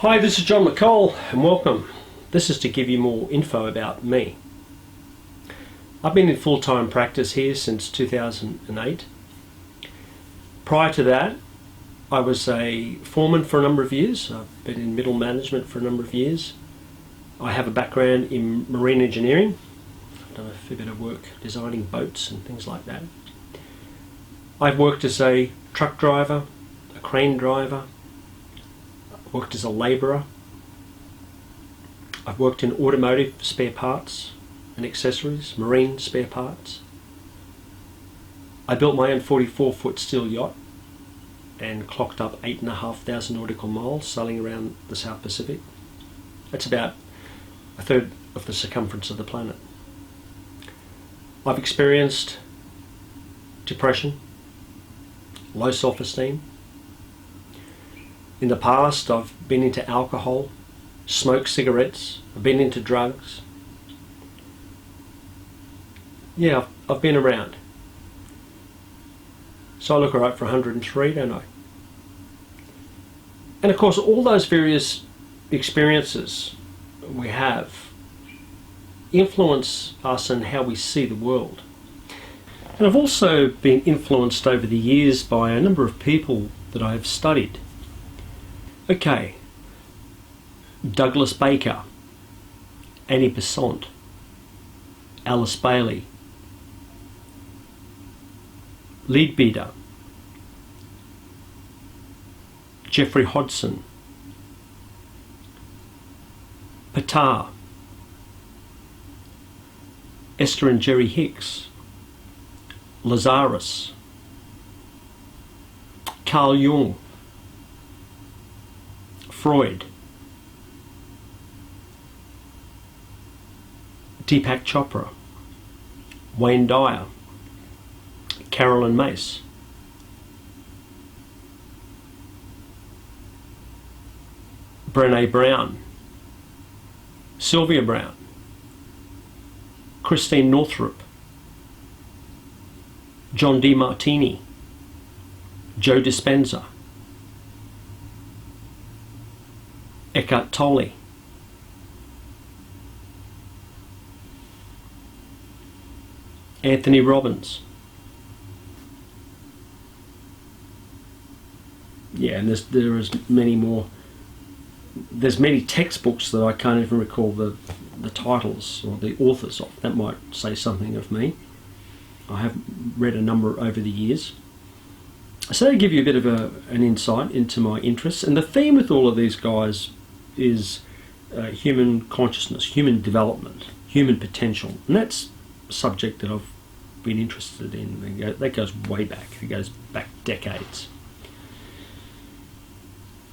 Hi, this is John McColl and welcome. This is to give you more info about me. I've been in full-time practice here since 2008. Prior to that, I was a foreman for a number of years. I've been in middle management for a number of years. I have a background in marine engineering. I've done a fair bit of work designing boats and things like that. I've worked as a truck driver, a crane driver, worked as a labourer. I've worked in automotive spare parts and accessories, marine spare parts. I built my own 44-foot steel yacht and clocked up 8,500 nautical miles sailing around the South Pacific. That's about a third of the circumference of the planet. I've experienced depression, low self-esteem. In the past, I've been into alcohol, smoked cigarettes, I've been into drugs. Yeah, I've been around. So I look alright for 103, don't I? And of course, all those various experiences we have influence us in how we see the world. And I've also been influenced over the years by a number of people that I have studied. Okay, Douglas Baker, Annie Besant, Alice Bailey, Leadbeater, Jeffrey Hodgson, Patar, Esther and Jerry Hicks, Lazarus, Carl Jung, Freud, Deepak Chopra, Wayne Dyer, Carolyn Mace, Brené Brown, Sylvia Brown, Christine Northrup, John D. Martini, Joe Dispenza, Eckhart Tolle, Anthony Robbins. Yeah, and there is many more. There's many textbooks that I can't even recall the titles or the authors of. That might say something of me. I have read a number over the years. So to give you a bit of an insight into my interests, and the theme with all of these guys is human consciousness, human development, human potential, and that's a subject that I've been interested in. That goes way back. It goes back decades.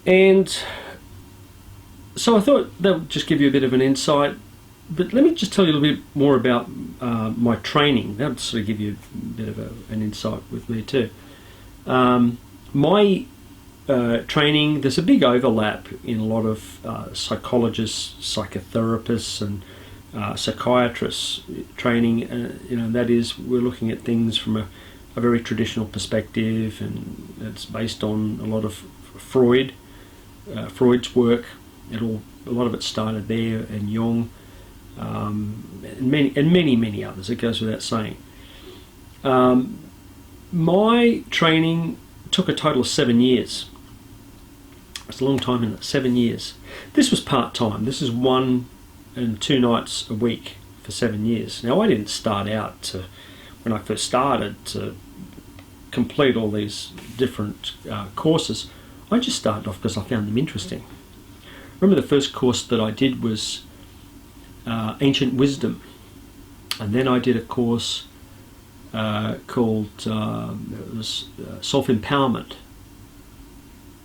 And so I thought that would just give you a bit of an insight. But let me just tell you a little bit more about my training. That would sort of give you a bit of an insight with me too. My training, there's a big overlap in a lot of psychologists, psychotherapists and psychiatrists training. That is, we're looking at things from a very traditional perspective, and it's based on a lot of Freud's work. A lot of it started there, and Jung, and many others. It goes without saying. My training took a total of 7 years. It's a long time, isn't it? 7 years. This was part-time. This is 1 and 2 nights a week for 7 years. Now, I didn't start out when I first started to complete all these different courses. I just started off because I found them interesting. Remember, the first course that I did was Ancient Wisdom, and then I did a course called Self-Empowerment,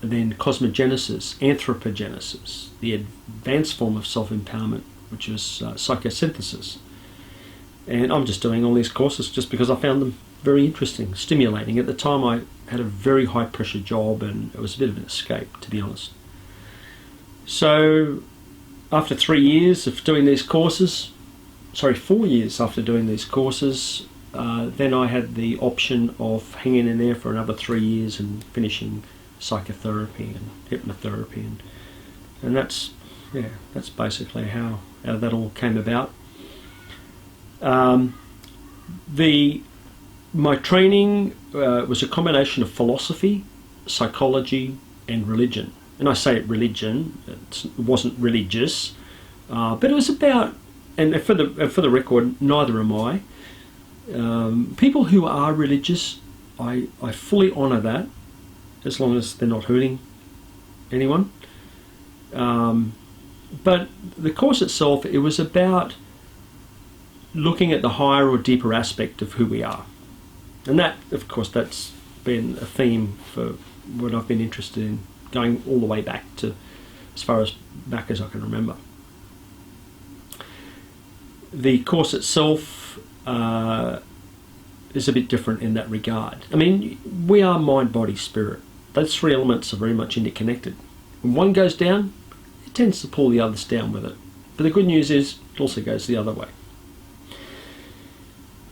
and then Cosmogenesis, Anthropogenesis, the advanced form of self-empowerment, which was psychosynthesis. And I'm just doing all these courses just because I found them very interesting, stimulating. At the time, I had a very high pressure job, and it was a bit of an escape, to be honest. So after 3 years of doing these courses, 4 years after doing these courses, then I had the option of hanging in there for another 3 years and finishing psychotherapy and hypnotherapy and And that's basically how that all came about. My training was a combination of philosophy, psychology, and religion. And I say religion; it wasn't religious, but it was about. And for the record, neither am I. People who are religious, I fully honour that, as long as they're not hurting anyone. But the course itself, it was about looking at the higher or deeper aspect of who we are. And that, of course, that's been a theme for what I've been interested in, going all the way back to as far as back as I can remember. The course itself is a bit different in that regard. I mean, we are mind, body, spirit. Those three elements are very much interconnected. When one goes down, it tends to pull the others down with it. But the good news is, it also goes the other way.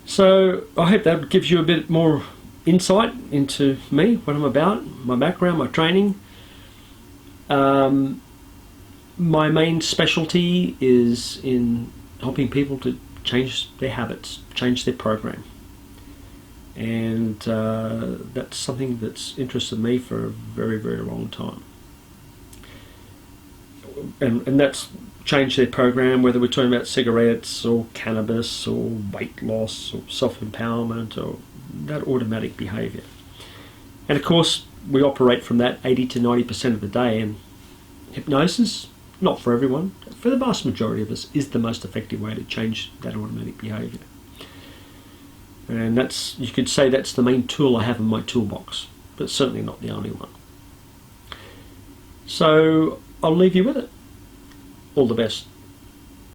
So I hope that gives you a bit more insight into me, what I'm about, my background, my training. My main specialty is in helping people to change their habits, change their program. And that's something that's interested me for a very, very long time. And that's change their program, whether we're talking about cigarettes or cannabis or weight loss or self-empowerment or that automatic behaviour. And of course, we operate from that 80 to 90% of the day, and hypnosis, not for everyone, for the vast majority of us, is the most effective way to change that automatic behaviour. And that's, you could say that's the main tool I have in my toolbox, but certainly not the only one. So I'll leave you with it. All the best.